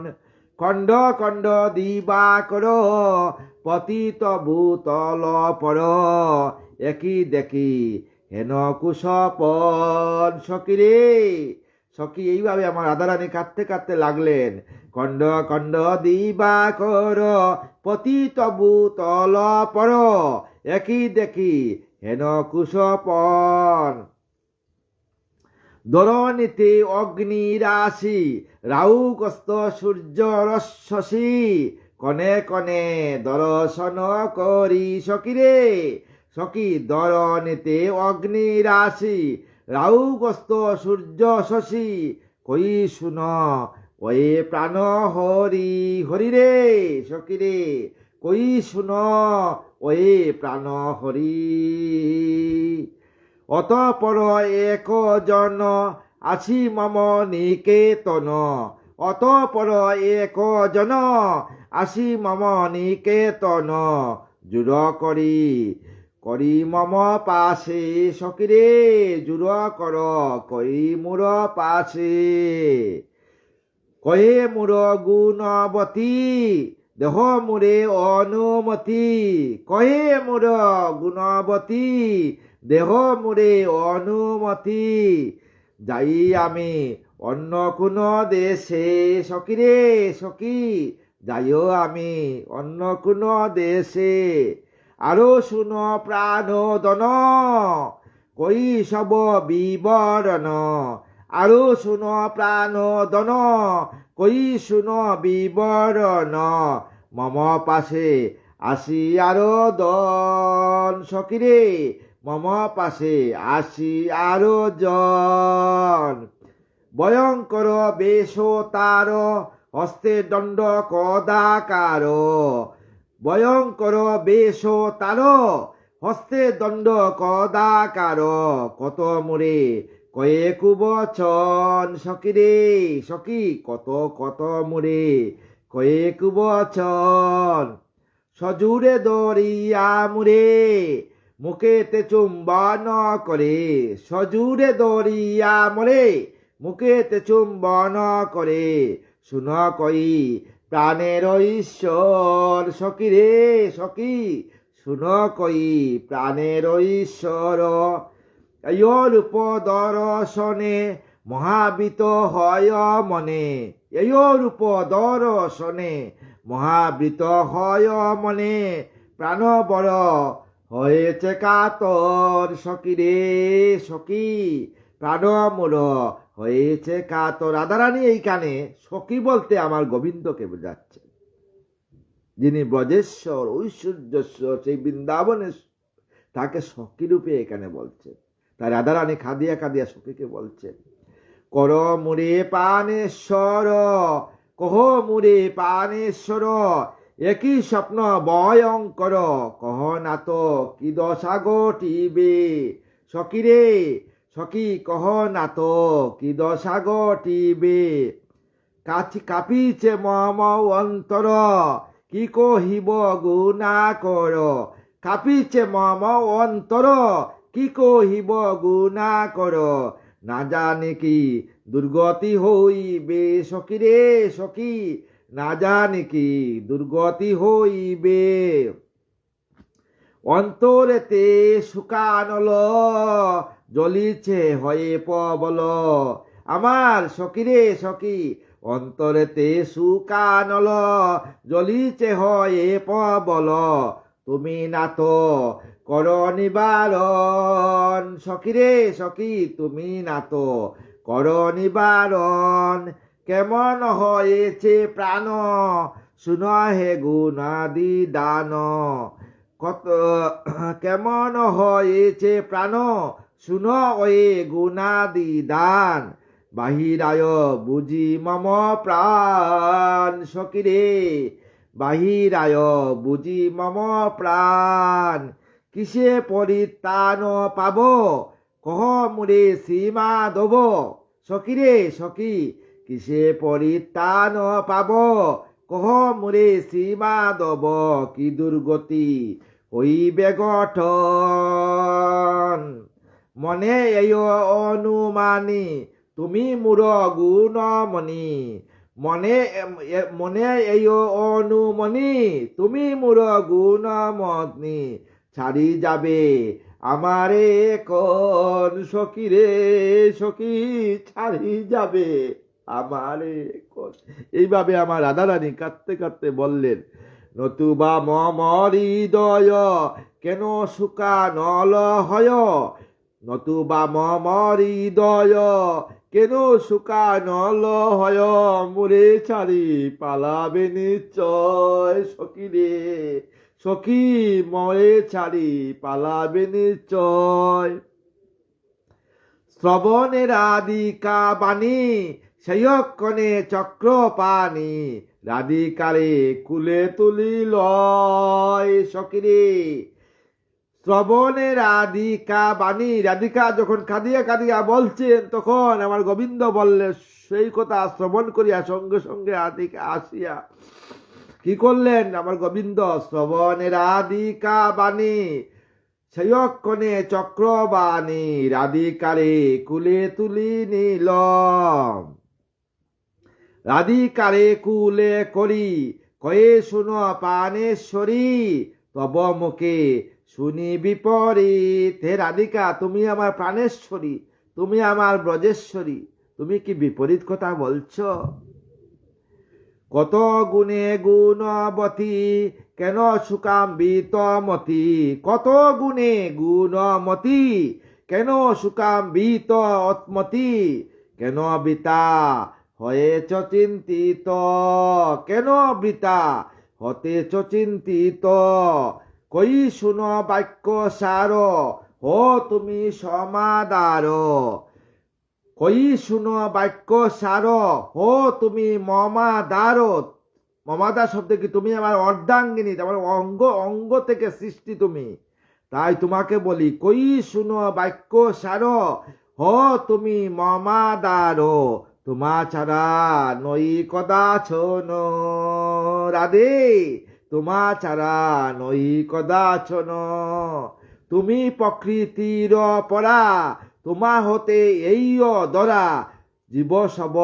খণ্ড খণ্ড দিবাকর, পতিত ভূতল পর। একই দেখি হেন কুশপন। সখী রে সখী, এইভাবে আমার রাধারানী কাঁদতে কাঁদতে লাগলেন। খণ্ড খণ্ড দিবাকর, পতিত ভূতল পর। একই দেখি হেন কুশপন। ধরণীতে অগ্নি রাশি, রাহুগ্রস্ত সূর্য রশ্মি। কনে কনে দর্শন করি। সখী রে সখী, ধরণীতে অগ্নি রাশি, রাহুগ্রস্ত সূর্য শশী। কই শুন ওয়ে প্রাণ হরি। হরি রে সখী রে, কই শুন ওয়ে প্রাণ হরি। অতঃপর এক জন আছি মম নিকেতন, অতঃপর এক জন আসি মম নিকেতন, জুর করি করি মম পাশে সকিরে, জুর কর করি মোর পাশে। কহে মোর গুণবতী দেহ মোরে অনুমতি, কহে মোর গুণবতী দেহ মোরে অনুমতি, যাই আমি অন্য কোন দেশে সকিরে সখী, যাইও আমি অন্য কোন দেশে। আরো শুন প্রাণদন কই সব বিবরণ, আরো শুন প্রাণদন কই শুন বিবরণ, মম পাশে আসি আরো দন সকিরে, মম পাশে আসি আরো জন। ভয়ঙ্কর বেশ তার হস্তে দণ্ড কদাকার, ভয়ঙ্কর বেশ তার হস্তে দণ্ড কদাকার, কত মোরে কয়েক বচন সকিরে সখী, কত কত মোরে কয়েক বচন। সজুরে দরিয়া মুরে মুখেতে চুম্বন করে, সজুরে দরিয়া মোরে মুখেতে চুম্বন করে, শুন কই প্রাণের ঈশ্বর সকিরে সখী, শুন কই প্রাণের ঈশ্বর। এই রূপ দর্শনে মহাবীত হয় মনে, এই রূপ দর্শনে মহাবৃত হয় মনে, প্রাণ বড় হয়েছে কাতর সকিরে সখী, প্রাণ মোর হয়েছে কাতর। রাধারানী এইখানে সখী বলতে আমার গোবিন্দকে বোঝাচ্ছে, যিনি ব্রজেশ্বর ঐশ্বর্যেশ্বর, সেই বৃন্দাবনের তাকে সখী রূপে এখানে বলছে। তাই রাধারানী খাদিয়া খাদিয়া সখীকে বলছেন, কর মুরে পানেশ্বর, কহ মুরে পানেশ্বর, একই স্বপ্ন ভয়ঙ্কর, কহ না তো কি দশা ঘটিবে সকিরে সখী, কহ না তো কি দশা ঘটিবে। কাঁপিছে মম অন্তর, কি কহিব গুণা কর, কাঁপিছে মম অন্তর, কি কহিব গুণা কর, না জানে কি দুর্গতি হইবে সকিরে সখী, না জানে কি দুর্গতি হইবে। অন্তরেতে শুকানল জ্বলিছে হয়ে পবল, আমার সকিরে সখী অন্তরেতে শুকানল জ্বলিছে হয়ে পবল, তুমি না তো কর নিবারণ সকিরে সখী, তুমি না তো কর নিবারণ। কেমন হয়েছে প্রাণ শুন হে গুণাদি দান, কত কেমন হয়েছে প্রাণ শুন ওয়ে গুণাদি দান, বাহিরায় বুঝি মম প্রাণ সকিরে, বাহিরায় বুঝি মম প্রাণ। কিসে পরিত্রাণ পাব কহ মুরে সীমা দব সকিরে সখী, কিসে পরিত্রাণ পাব কহ মুরে সীমা দব, কি দুর্গতি হইবে গঠন। মনে এই অনুমানী তুমি মোর গুণমণি, মনে মনে এই অনুমণি তুমি মোর গুণমণি, ছাড়ি যাবে আমারে কোন সকিরে সখী, ছাড়ি যাবে আমারে কোন। এইভাবে আমার রাধারানী কাঁদতে কাঁদতে বললেন, নতুবা মম হৃদয় কেন শুকানল হয়, নতুবা মম হৃদয় কেন শুকানল হয়, মোরে ছাড়ি পালাবে নিশ্চয় সকিরে সখী, মরে ছাড়ি পালাবে নিশ্চয়। শ্রবণের আদিকা বাণী সেইক্ষণে চক্র পানি, রাধিকারে কুলে তুলিল সকিরে। শ্রবণে রাধিকা বাণী, রাধিকা যখন কাঁদিয়া কাঁদিয়া বলছেন, তখন আমার গোবিন্দ বললেন, সেই কথা শ্রবণ করিয়া সঙ্গে সঙ্গে রাধিকা আসিয়া কি করলেন? আমার গোবিন্দ শ্রবণে রাধিকা বাণী, সেইক্ষণে চক্রবাণী রাধিকারে কুলে তুলি নিল। রাধিকারে কুলে করি কয়ে শুনো প্রাণেশ্বরী, তব মুখে শুনি বিপরীত। হে রাধিকা, তুমি আমার প্রাণেশ্বরী, তুমি আমার ব্রজেশ্বরী, তুমি কি বিপরীত কথা বলছো? কত গুণে গুণবতী, কেন সুকাম্বিত মতি। কত গুণে গুণমতি, কেন সুকাম্বিত মতি। কেন বৃতা হয়েছ চিন্তিত, কেন বৃতা হতেছ চিন্তিত। কই শুনো বাক্য সার, হো তুমি সমাদার। কই শুনো বাক্য সার, হো তুমি মমাদার। মমাদার শব্দ কি? তুমি আমার অর্ধাঙ্গিনী, আমার অঙ্গ, অঙ্গ থেকে সৃষ্টি তুমি। তাই তোমাকে বলি, কই শুনো বাক্য সার, হো তুমি মমাদার। তোমা ছাড়া নই কদাচন রাধে, তোমা ছাড়া নই কদাচন। তুমি প্রকৃতির পরা, তোমা হতে এই দরা। জীব সব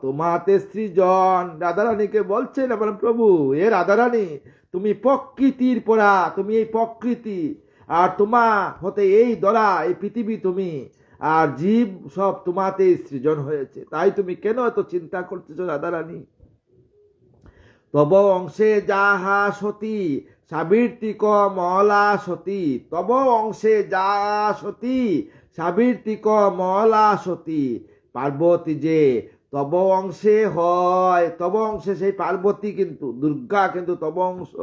তোমাতে সৃজন। রাধারানীকে বলছেন আমার প্রভু, এ রাধারানী, তুমি প্রকৃতির পরা, তুমি এই প্রকৃতি, আর তোমা হতে এই দরা, এই পৃথিবী তুমি, আর জীব সব তোমাতে সৃজন হয়েছে। তাই তুমি কেন এত চিন্তা করতেছো রাধারানী? তব অংশে যাহা সতী, সাবীর্তিক মলা সতী। তব অংশে যাহা সতী, সাবীর্তিক মলা সতী। পার্বতী যে তব অংশে হয়, তব অংশে সেই পার্বতী কিন্তু, দুর্গা কিন্তু তব অংশ।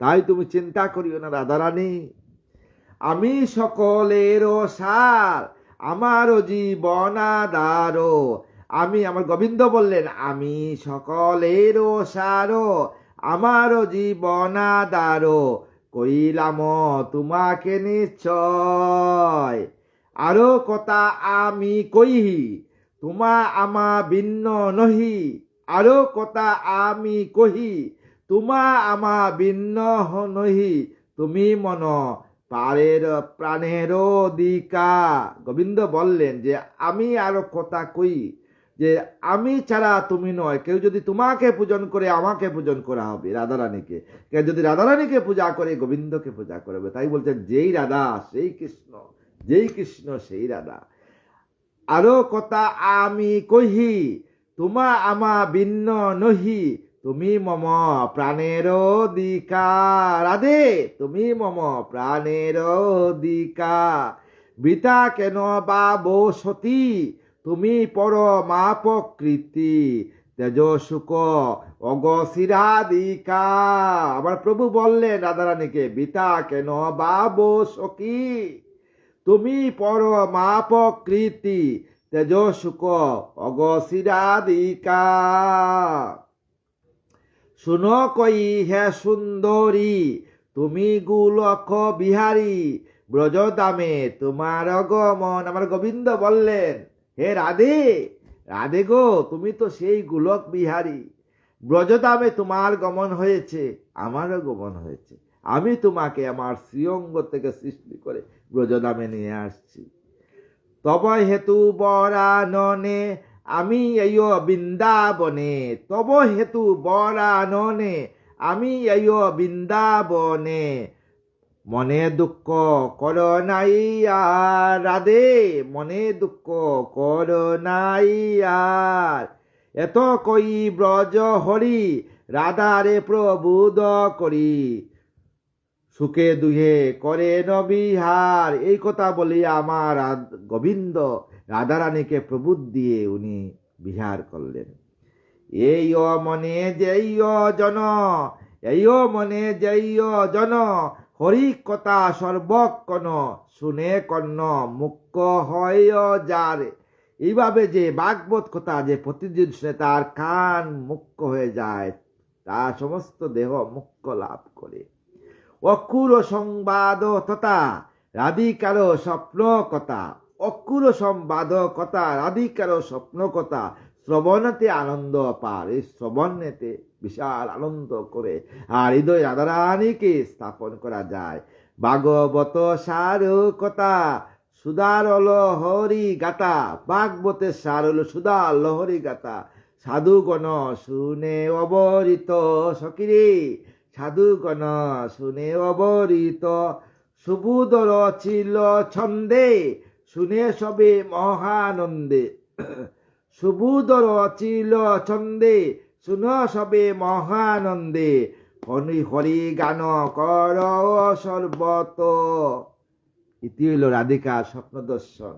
তাই তুমি চিন্তা করিও না রাধারানী। আমি সকলের সার, আমার জীবনাধার। আমি, আমার গোবিন্দ বললেন, আমি সকলের সার, আমার জীবনাধার। কইলাম তোমাকে নিশ্চয়, আরো কথা আমি কইহি, তোমা আমা ভিন্ন নহি। আরো কথা আমি কহি, তোমা আমা ভিন্ন নহি। তুমি মন প্রাণের দিকা। গোবিন্দ বললেন যে আমি আরো কথা কই, যে আমি ছাড়া তুমি নয়। কেউ যদি তোমাকে পূজন করে, আমাকে পূজন করা হবে, রাধারানীকে। কেউ যদি রাধারানীকে পূজা করে, গোবিন্দকে পূজা করবে। তাই বলছেন, যেই রাধা সেই কৃষ্ণ, যেই কৃষ্ণ সেই রাধা। আরো কথা আমি কহি, তোমা আমা ভিন্ন নহি। তুমি মম প্রাণের দিকা রাধে, তুমি মম প্রাণের দিকা। বৃতা কেন বা বসতি, তুমি পরমা প্রকৃতি। তেজ সুখ অগশিরাদিকা। আমার প্রভু বললেন রাধারানীকে, বৃতা কেন বা বসকি, তুমি পরমা প্রকৃতি। তেজ সুখ অগশিরাদিকা। শুনো কই হে সুন্দরী, তুমি গোলক বিহারী। ব্রজদামে তোমার গমন। আমার গোবিন্দ বললেন, হে রাধে, রাধে গো, তুমি তো সেই গোলক বিহারী। ব্রজদামে তোমার গমন হয়েছে, আমারও গমন হয়েছে। আমি তোমাকে আমার শ্রীঅঙ্গ থেকে সৃষ্টি করে ব্রজদামে নিয়ে আসছি। তব হেতু বরাননে আমি এই বৃন্দাবনে। তব হেতু বরাননে আমি এই বৃন্দাবনে। মনে দুঃখ কর নাই আর রাধে, মনে দুঃখ কর নাই আর। এত কই ব্রজ হরি, রাধারে প্রবোধ করি। সুখে দুহে করে নবিহার। এই কথা বলি আমার গোবিন্দ রাধারানীকে প্রবোধ দিয়ে উনি বিহার করলেন। এই মনে যেই জন, এই মনে যেই জন, হরি কথা সর্বক্ষণ শুনে কর্ণ মুখ্য হয় যার। এইভাবে যে ভাগবত কথা যে প্রতিদিন শুনে তার কান মুখ্য হয়ে যায়, তার সমস্ত দেহ মুখ্য লাভ করে। অক্ষুর সংবাদ তথা রাধিকার স্বপ্ন কথা, অক্ষুর সংবাদ কথা রাধিকার স্বপ্ন কথা শ্রবণেতে আনন্দ পার। এই শ্রবণেতে বিশাল আনন্দ করে আর হৃদয় রাধারানীকে স্থাপন করা যায়। ভাগবত সার কথা সুদার লহরি গাতা, ভাগবতের সার হলো সুদার লহরি গাতা। সাধুগণ শুনে অবরিত সকিরে, সাধুগণ শুনে অবরিত, সুবুদর ছিল ছন্দে, শুনে সবে মহানন্দে। সুবুদর ছিল ছন্দে, শুন সবে মহানন্দে, হরি হরি গান কর সর্বত। ইতি হইল রাধিকার স্বপ্ন দর্শন।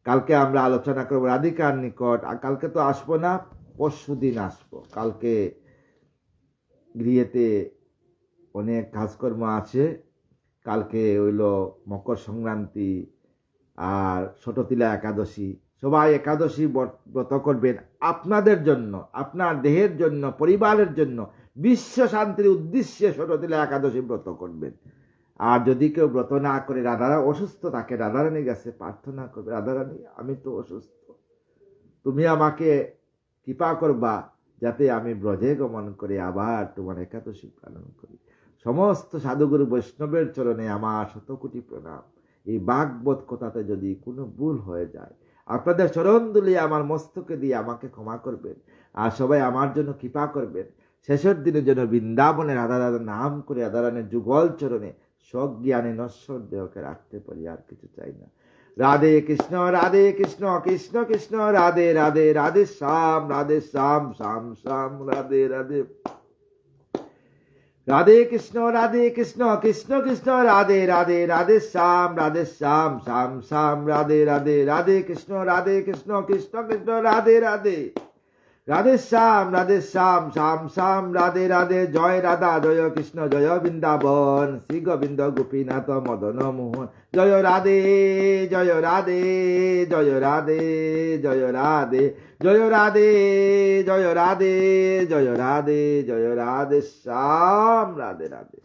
কালকে আমরা আলোচনা করবো রাধিকার নিকট। আর কালকে তো আসবো না, পরশু দিন আসবো। কালকে গৃহেতে অনেক কাজকর্ম আছে। কালকে হইল মকর সংক্রান্তি আর ছোটতিলা একাদশী। সবাই একাদশী ব্রত করবেন আপনাদের জন্য, আপনার দেহের জন্য, পরিবারের জন্য, বিশ্ব শান্তির উদ্দেশ্যে ছোটতিলা একাদশী ব্রত করবেন। আর যদি কেউ ব্রত না করে, রাধারা অসুস্থ থাকে, রাধারানীর কাছে প্রার্থনা করবে, রাধারানী আমি তো অসুস্থ, তুমি আমাকে কৃপা করবা যাতে আমি ব্রজে গমন করে আবার তোমার একাদশী পালন করি। সমস্ত সাধুগুরু বৈষ্ণবের চরণে আমার শতকোটি প্রণাম। এই ভাগবত কথাতে যদি কোনো ভুল হয়ে যায়, আপনাদের চরণ দুলি আমার মস্তকে দিয়ে আমাকে ক্ষমা করবেন। আর সবাই আমার জন্য কৃপা করবেন। শেষের দিনের জন্য বৃন্দাবনে রাধা রাধা নাম করে রাধারানের যুগল চরণে সজ্ঞানে নশ্বর দেহকে রাখতে পারি, আর কিছু চাই না। রাধে কৃষ্ণ কৃষ্ণ কৃষ্ণ রাধে রাধে, রাধে শ্যাম শ্যাম শ্যাম রাধে রাধে। রাধে কৃষ্ণ কৃষ্ণ কৃষ্ণ রাধে রাধে, রাধে শ্যাম শ্যাম শ্যাম রাধে রাধে। রাধে কৃষ্ণ কৃষ্ণ কৃষ্ণ রাধে রাধে, রাধে শ্যাম শ্যাম শ্যাম রাধে রাধে। জয় রাধা জয় কৃষ্ণ জয় বৃন্দাবন, শ্রী গোবিন্দ গোপীনাথ মদন মোহন। জয় রাধে জয় রাধে জয় রাধে জয় রাধে, জয় রাধে জয় রাধে জয় রাধে জয় রাধে শ্যাম রাধে রাধে।